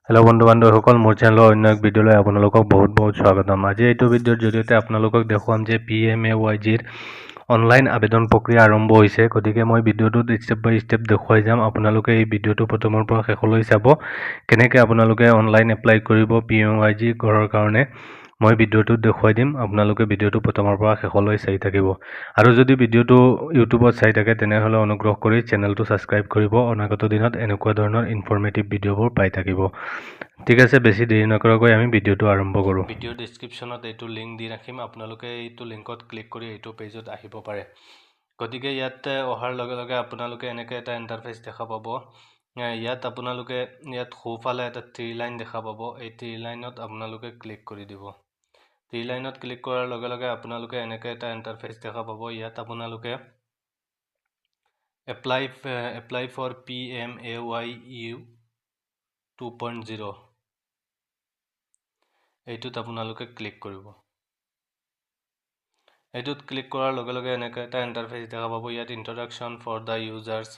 Hello' বন্ধু বান্ধৱীসকল, মোৰ চেনেলৰ অন্য এক ভিডিঅ'লৈ আপোনালোকক বহুত বহুত স্বাগতম। আজি এইটো ভিডিঅ'ৰ জৰিয়তে আপোনালোকক দেখুৱাম যে PMAYGৰ অনলাইন আবেদন প্ৰক্ৰিয়া আৰম্ভ হৈছে। গতিকে মই ভিডিঅ'টোত ষ্টেপ বাই ষ্টেপ দেখুৱাই যাম। আপোনালোকে এই ভিডিঅ'টো প্ৰথমৰ পৰা শেষলৈ চাব। কেনেকৈ আপোনালোকে অনলাইন এপ্লাই কৰিব PMAYG ঘৰৰ কাৰণে মই ভিডিঅ'টোত দেখুৱাই দিম। আপোনালোকে ভিডিঅ'টো প্ৰথমৰ পৰা শেষলৈ চাই থাকিব। আৰু যদি ভিডিঅ'টো ইউটিউবত চাই থাকে তেনেহ'লে অনুগ্ৰহ কৰি চেনেলটো ছাবস্ক্ৰাইব কৰিব। অনাগত দিনত এনেকুৱা ধৰণৰ ইনফৰ্মেটিভ ভিডিঅ'বোৰ পাই থাকিব। ঠিক আছে, বেছি দেৰি নকৰাকৈ আমি ভিডিঅ'টো আৰম্ভ কৰোঁ। ভিডিঅ'ৰ ডেছক্ৰিপশ্যনত এইটো লিংক দি ৰাখিম। আপোনালোকে এইটো লিংকত ক্লিক কৰি এইটো পেজত আহিব পাৰে। গতিকে ইয়াত অহাৰ লগে লগে আপোনালোকে এনেকৈ এটা ইণ্টাৰফেচ দেখা পাব। ইয়াত আপোনালোকে সোঁফালে এটা 3 লাইন দেখা পাব। এই 3 লাইনত আপোনালোকে ক্লিক কৰি দিব। 3 লাইনত ক্লিক কৰাৰ লগে লগে আপোনালোকে এনেকৈ এটা ইণ্টাৰফেচ দেখা পাব। ইয়াত আপোনালোকে এপ্লাই ফৰ PMAYU 2.0 এইটোত আপোনালোকে ক্লিক কৰিব। এইটোত ক্লিক কৰাৰ লগে লগে এনেকৈ এটা ইণ্টাৰফেচ দেখা পাব। ইয়াত ইন্ট্ৰডাকশ্যন ফৰ দ্য ইউজাৰ্ছ,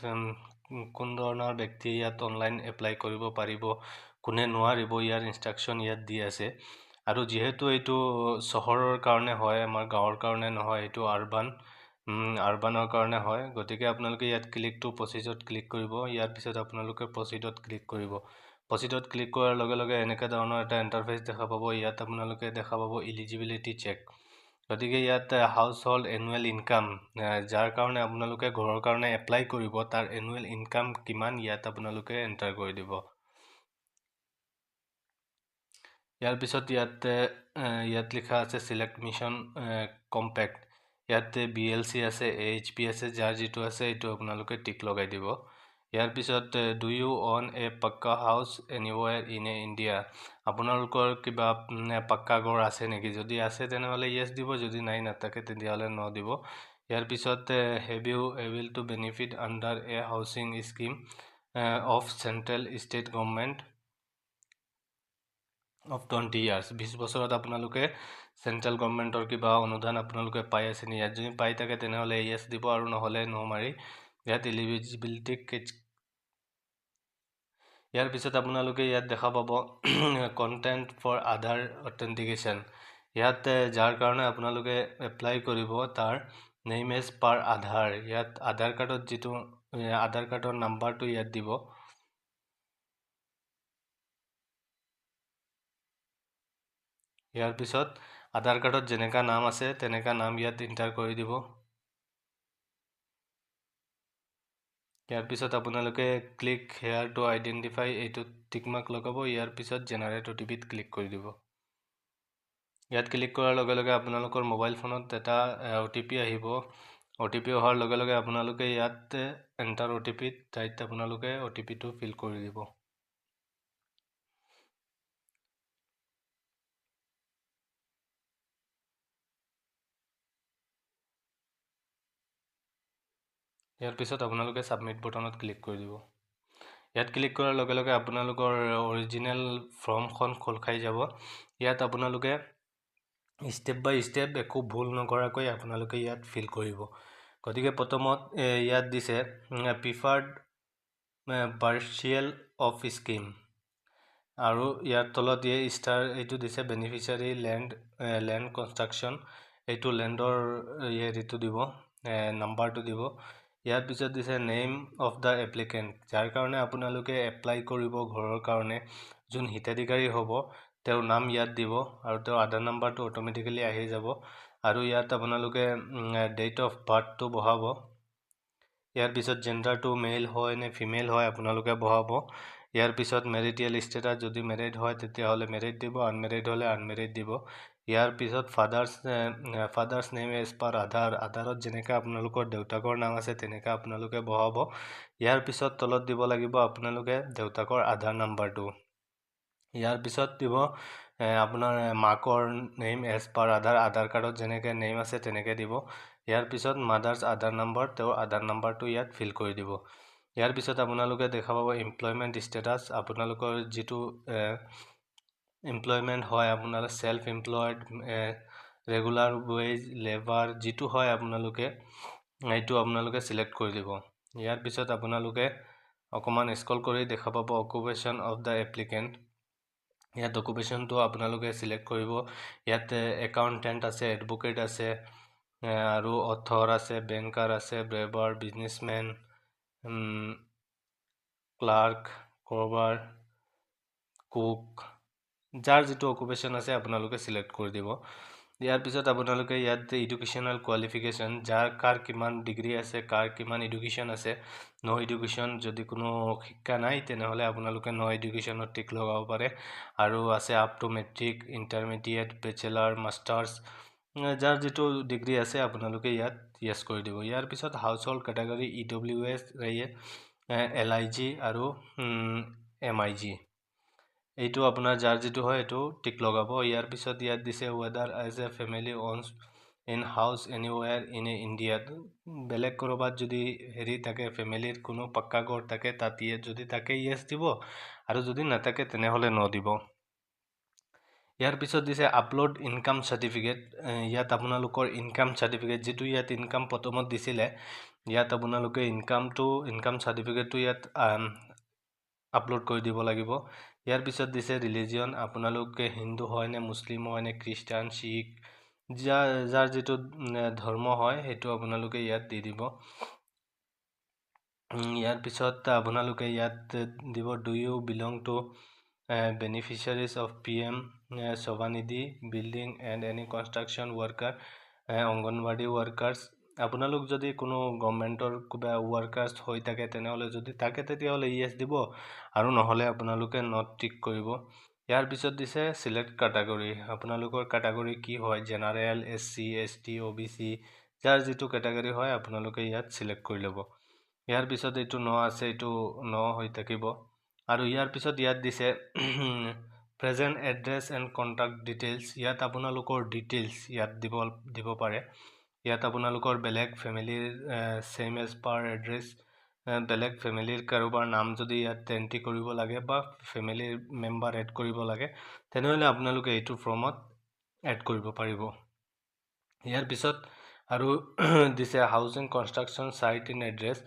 কোন ধৰণৰ ব্যক্তি ইয়াত অনলাইন এপ্লাই কৰিব পাৰিব, কোনে নোৱাৰিব, ইয়াৰ ইনষ্ট্ৰাকশ্যন ইয়াত দি আছে। আৰু যিহেতু এইটো চহৰৰ কাৰণে হয়, আমাৰ গাঁৱৰ কাৰণে নহয়, এইটো আৰবানৰ কাৰণে হয়। গতিকে আপোনালোকে ইয়াত ক্লিক টু প্ৰচিডত ক্লিক কৰিব। ইয়াৰ পিছত আপোনালোকে প্ৰচিডত ক্লিক কৰিব। প্ৰচিডত ক্লিক কৰাৰ লগে লগে এনেকুৱা ধৰণৰ এটা ইণ্টাৰফেচ দেখা পাব। ইয়াত আপোনালোকে দেখা পাব ইলিজিবিলিটি চেক। গতিকে ইয়াত হাউচ হোল্ড এনুৱেল ইনকাম, যাৰ কাৰণে আপোনালোকে ঘৰৰ কাৰণে এপ্লাই কৰিব তাৰ এনুৱেল ইনকাম কিমান ইয়াত আপোনালোকে এণ্টাৰ কৰি দিব। ইয়াৰ পিছত ইয়াত লিখা আছে চিলেক্ট মিছন কম্পেক্ট। ইয়াত BLC আছে, AHP আছে, যাৰ যিটো আছে এইটো আপোনালোকে টিক লগাই দিব। ইয়াৰ পিছত ডু ইউ অন এ পাক্কা হাউচ এনিৱেৰ ইন ইণ্ডিয়া, আপোনালোকৰ কিবা পাক্কা ঘৰ আছে নেকি? যদি আছে তেনেহ'লে য়েছ দিব, যদি নাথাকে তেতিয়াহ'লে ন দিব। ইয়াৰ পিছত have you able to benefit under a housing scheme of central state government of 20 years, 20 বছৰত আপোনালোকে চেণ্ট্ৰেল গভৰ্ণমেণ্টৰ কিবা অনুদান আপোনালোকে পাই আছে নি? ইয়াত যদি পাই থাকে তেনেহ'লে য়েছ দিব, আৰু নহ'লে ন মাৰি ইয়াত এলিজিবিলিটি ইয়াৰ পিছত আপোনালোকে ইয়াত দেখা পাব কণ্টেণ্ট ফৰ আধাৰ অথেণ্টিকেশ্যন। ইয়াত যাৰ কাৰণে আপোনালোকে এপ্লাই কৰিব তাৰ নেইম এজ পাৰ আধাৰ। ইয়াত আধাৰ কাৰ্ডত যিটো আধাৰ কাৰ্ডৰ নাম্বাৰটো ইয়াত দিব। ইয়াৰ পিছত আধাৰ কাৰ্ডত যেনেকা নাম আছে তেনেকা নাম ইয়াত এণ্টাৰ কৰি দিব। ইয়াৰ পিছত আপোনালোকে ক্লিক হেয়াৰ টু আইডেণ্টিফাই এইটো টিকমাৰ্ক লগাব। ইয়াৰ পিছত জেনাৰেট OTPত ক্লিক কৰি দিব। ইয়াত ক্লিক কৰাৰ লগে লগে আপোনালোকৰ মোবাইল ফোনত এটা OTP আহিব। OTP অহাৰ লগে লগে আপোনালোকে ইয়াত এণ্টাৰ OTPত ঠাইত আপোনালোকে OTPটো ফিল কৰি দিব। ইয়াৰ পিছত আপোনালোকে ছাবমিট বটনত ক্লিক কৰি দিব। ইয়াত ক্লিক কৰাৰ লগে লগে আপোনালোকৰ অৰিজিনেল ফৰ্মখন খোল খাই যাব। ইয়াত আপোনালোকে ষ্টেপ বাই ষ্টেপ একো ভুল নকৰাকৈ আপোনালোকে ইয়াত ফিল কৰিব। গতিকে প্ৰথমত ইয়াত দিছে প্ৰিফাৰ্ড পাৰ্চিয়েল অফ স্কিম, আৰু ইয়াৰ তলত ষ্টাৰ এইটো দিছে বেনিফিচিয়াৰী লেণ্ড কনষ্ট্ৰাকশ্যন, এইটো লেণ্ডৰ এইটো দিব, নাম্বাৰটো দিব। ইয়াৰ পিছত দিছে নেইম অফ দ্য এপ্লিকেণ্ট, যাৰ কাৰণে আপোনালোকে এপ্লাই কৰিব ঘৰৰ কাৰণে, যোন হিতাধিকাৰী হ'ব তেওঁৰ নাম ইয়াত দিব, আৰু তেওঁৰ আধাৰ নাম্বাৰটো অট'মেটিকেলি আহি যাব। আৰু ইয়াত আপোনালোকে ডেট অফ বাৰ্থটো বহাব। ইয়াৰ পিছত জেণ্ডাৰটো মেল হয় নে ফিমেল হয় আপোনালোকে বহাব। ইয়াৰ পিছত মেৰিটিয়েল ষ্টেটাছ, যদি মেৰিড হয় তেতিয়াহ'লে মেৰিড দিব, আনমেৰিড হ'লে আনমেৰিড দিব। ইয়াৰ পিছত ফাদাৰ্ছ নেম এজ পাৰ আধাৰত যেনেকৈ আপোনালোকৰ দেউতাকৰ নাম আছে তেনেকৈ আপোনালোকে বহাব। ইয়াৰ পিছত তলত দিব লাগিব আপোনালোকে দেউতাকৰ আধাৰ নাম্বাৰটো। ইয়াৰ পিছত দিব আপোনাৰ মাকৰ নেম এজ পাৰ আধাৰ কাৰ্ডত যেনেকৈ নেম আছে তেনেকৈ দিব। ইয়াৰ পিছত মাদাৰ্ছ আধাৰ নাম্বাৰ, তেওঁৰ আধাৰ নাম্বাৰটো ইয়াত ফিল কৰি দিব। ইয়াৰ পিছত আপোনালোকে দেখা পাব এমপ্লয়মেণ্ট ষ্টেটাছ, আপোনালোকৰ যিটো এমপ্লয়মেণ্ট হয়, আপোনালোকে self employed, regular ways, labour, যিটো হয় আপোনালোকে এইটো আপোনালোকে চিলেক্ট কৰি দিব। ইয়াৰ পিছত আপোনালোকে অকণমান স্ক্ৰল কৰি দেখা পাব অকুপেশ্যন অফ দ্য এপ্লিকেণ্ট। ইয়াত অকুপেশ্যনটো আপোনালোকে চিলেক্ট কৰিব। ইয়াত একাউণ্টেণ্ট আছে, এডভোকেট আছে, আৰু অথৰ আছে, বেংকাৰ আছে, ব্ৰেবাৰ, বিজনেছমেন, ক্লাৰ্ক, কৰবাৰ, কুক, যাৰ যিটো অকুপেশ্যন আছে আপোনালোকে চিলেক্ট কৰি দিব। ইয়াৰ পিছত আপোনালোকে ইয়াত এডুকেশ্যনেল কোৱালিফিকেশ্যন, কাৰ কিমান ডিগ্ৰী আছে, কাৰ কিমান এডুকেশ্যন আছে। ন' এডুকেশ্যন, যদি কোনো শিক্ষা নাই তেনেহ'লে আপোনালোকে ন' এডুকেশ্যনত টিক লগাব পাৰে। আৰু আছে up to matric, intermediate, bachelor, masters, যাৰ যিটো ডিগ্ৰী আছে আপোনালোকে ইয়াত য়েছ কৰি দিব। ইয়াৰ পিছত house hold category EWS, LIG আৰু MIG, এইটো আপোনাৰ যাৰ যিটো হয় এইটো টিক লগাব। ইয়াৰ পিছত ইয়াত দিছে whether as a family owns in house anywhere in ইণ্ডিয়াত, বেলেগ ক'ৰবাত যদি হেৰি থাকে, ফেমিলিৰ কোনো পাক্কা ঘৰ থাকে তাত যদি থাকে য়েছ দিব, আৰু যদি নাথাকে তেনেহ'লে ন দিব। ইয়াৰ পিছত দিছে আপলোড ইনকাম চাৰ্টিফিকেট। ইয়াত আপোনালোকৰ ইনকাম চাৰ্টিফিকেট, যিটো ইয়াত ইনকাম প্ৰথমত দিছিলে, ইয়াত আপোনালোকে ইনকাম চাৰ্টিফিকেটটো ইয়াত আপলোড কৰি দিব লাগিব। ইয়াৰ পিছত দিছে ৰিলিজিয়ন, আপোনালোকে হিন্দু হয় নে, মুছলিম হয় নে, খ্ৰীষ্টান, শিখ, যাৰ যিটো ধৰ্ম হয় সেইটো আপোনালোকে ইয়াত দি দিব। ইয়াৰ পিছত আপোনালোকে ইয়াত দিব do you belong to beneficiaries of PM Svanidhi, building and any construction worker, anganwadi workers. আপোনালোক যদি কোনো গভৰ্ণমেণ্টৰ কিবা ৱৰ্কাৰ্ছ হৈ থাকে তেনেহ'লে যদি থাকে তেতিয়াহ'লে য়েছ দিব, আৰু নহ'লে আপোনালোকে নট টিক কৰিব। ইয়াৰ পিছত দিছে চিলেক্ট কেটেগৰী, আপোনালোকৰ কেটেগৰী কি হয়, জেনাৰেল, SC, ST, OBC, যাৰ যিটো কেটেগৰী হয় আপোনালোকে ইয়াত চিলেক্ট কৰি ল'ব। ইয়াৰ পিছত এইটো ন আছে, এইটো ন হৈ থাকিব। আৰু ইয়াৰ পিছত ইয়াত দিছে present address and contact details, ইয়াত আপোনালোকৰ ডিটেইলছ ইয়াত দিব পাৰে। ইয়াত আপোনালোকৰ বেলেগ ফেমিলিৰ ছেইম এজ পাৰ এড্ৰেছ, বেলেগ ফেমিলিৰ কাৰোবাৰ নাম যদি ইয়াত এণ্ট্ৰি কৰিব লাগে বা ফেমিলিৰ মেম্বাৰ এড কৰিব লাগে তেনেহ'লে আপোনালোকে এইটো ফৰ্মত এড কৰিব পাৰিব। ইয়াৰ পিছত আৰু দিছে housing construction site in address,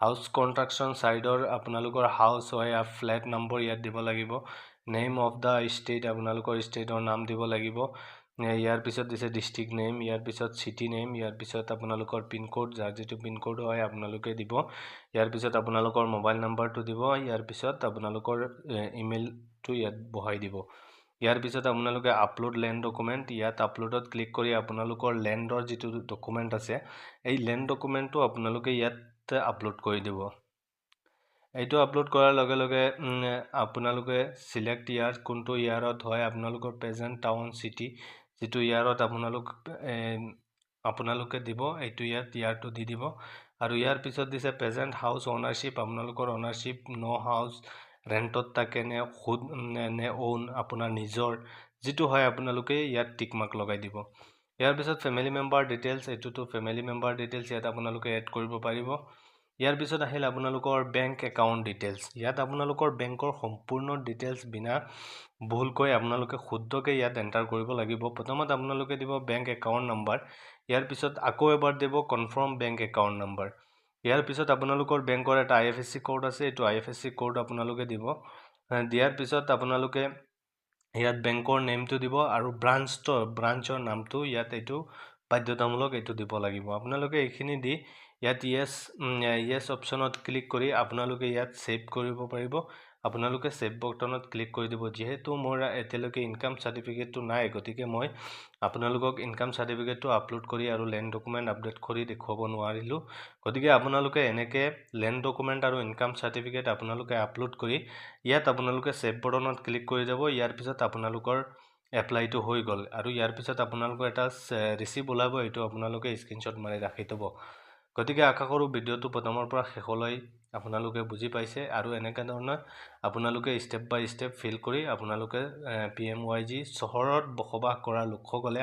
house construction ছাইটৰ আপোনালোকৰ হাউচ হয় ফ্লেট নম্বৰ ইয়াত দিব লাগিব। নেম অফ দ্য ষ্টেট, আপোনালোকৰ ষ্টেটৰ নাম দিব লাগিব। ইয়াৰ পিছত দিছে ডিষ্ট্ৰিক্ট নেম, ইয়াৰ পিছত চিটি নেম, ইয়াৰ পিছত আপোনালোকৰ পিনক'ড, যাৰ যিটো পিনক'ড হয় আপোনালোকে দিব। ইয়াৰ পিছত আপোনালোকৰ মোবাইল নাম্বাৰটো দিব। ইয়াৰ পিছত আপোনালোকৰ ইমেইলটো ইয়াত বহাই দিব। ইয়াৰ পিছত আপোনালোকে আপলোড লেণ্ড ডকুমেণ্ট, ইয়াত আপলোডত ক্লিক কৰি আপোনালোকৰ লেণ্ডৰ যিটো ডকুমেণ্ট আছে এই লেণ্ড ডকুমেণ্টটো আপোনালোকে ইয়াত আপলোড কৰি দিব। এইটো আপলোড কৰাৰ লগে লগে আপোনালোকে চিলেক্ট ইয়াৰ, কোনটো ইয়াৰত হয়, আপোনালোকৰ প্ৰেজেণ্ট টাউন, চিটি, যিটো ইয়াৰত আপোনালোকে দিব এইটো ইয়াৰটো দি দিব। আৰু ইয়াৰ পিছত দিছে প্ৰেজেণ্ট হাউচ অ'নাৰশ্বিপ, আপোনালোকৰ অ'নাৰশ্বিপ হাউচ ৰেণ্টত থাকে নে ওন, আপোনাৰ নিজৰ যিটো হয় আপোনালোকে ইয়াত টিক মাৰ্ক লগাই দিব। ইয়াৰ পিছত ফেমিলি মেম্বাৰ ডিটেইলছ, এইটোতো ফেমিলি মেম্বাৰ ডিটেইলছ ইয়াত আপোনালোকে এড কৰিব পাৰিব। ইয়াৰ পিছত আহিল আপোনালোকৰ বেংক একাউণ্ট ডিটেইলছ, ইয়াত আপোনালোকৰ বেংকৰ সম্পূৰ্ণ ডিটেইলছ বিনা ভুলকৈ আপোনালোকে শুদ্ধকৈ ইয়াত এণ্টাৰ কৰিব লাগিব। প্ৰথমত আপোনালোকে দিব বেংক একাউণ্ট নাম্বাৰ, ইয়াৰ পিছত আকৌ এবাৰ দিব কনফাৰ্ম বেংক একাউণ্ট নাম্বাৰ। ইয়াৰ পিছত আপোনালোকৰ বেংকৰ এটা IFSC কোড আছে, এইটো IFSC কোড আপোনালোকে দিব। দিয়াৰ পিছত আপোনালোকে ইয়াত বেংকৰ নেমটো দিব আৰু ব্ৰাঞ্চৰ নামটো ইয়াত এইটো বাধ্যতামূলক, এইটো দিব লাগিব। আপোনালোকে এইখিনি দি ইয়াত য়েছ অপশ্যনত ক্লিক কৰি আপোনালোকে ইয়াত ছেভ কৰিব পাৰিব। আপোনালোকে ছেভ বটনত ক্লিক কৰি দিব। যিহেতু মোৰ এতিয়ালৈকে ইনকাম চাৰ্টিফিকেটটো নাই, গতিকে মই আপোনালোকক ইনকাম চাৰ্টিফিকেটটো আপলোড কৰি আৰু লেণ্ড ডকুমেণ্ট আপডেট কৰি দেখুৱাব নোৱাৰিলোঁ। গতিকে আপোনালোকে এনেকৈ লেণ্ড ডকুমেণ্ট আৰু ইনকাম চাৰ্টিফিকেট আপোনালোকে আপলোড কৰি ইয়াত আপোনালোকে ছেভ বটনত ক্লিক কৰি যাব। ইয়াৰ পিছত আপোনালোকৰ এপ্লাইটো হৈ গ'ল, আৰু ইয়াৰ পিছত আপোনালোকৰ এটা ৰিচিপ্ট ওলাব, এইটো আপোনালোকে স্ক্ৰীনশ্বট মাৰি ৰাখি থ'ব। গতিকে আশা কৰোঁ ভিডিঅ'টো প্ৰথমৰ পৰা শেষলৈ আপোনালোকে বুজি পাইছে, আৰু এনেকুৱা ধৰণৰ আপোনালোকে ষ্টেপ বাই ষ্টেপ ফিল কৰি আপোনালোকে PMYG চহৰত বসবাস কৰা লোকসকলে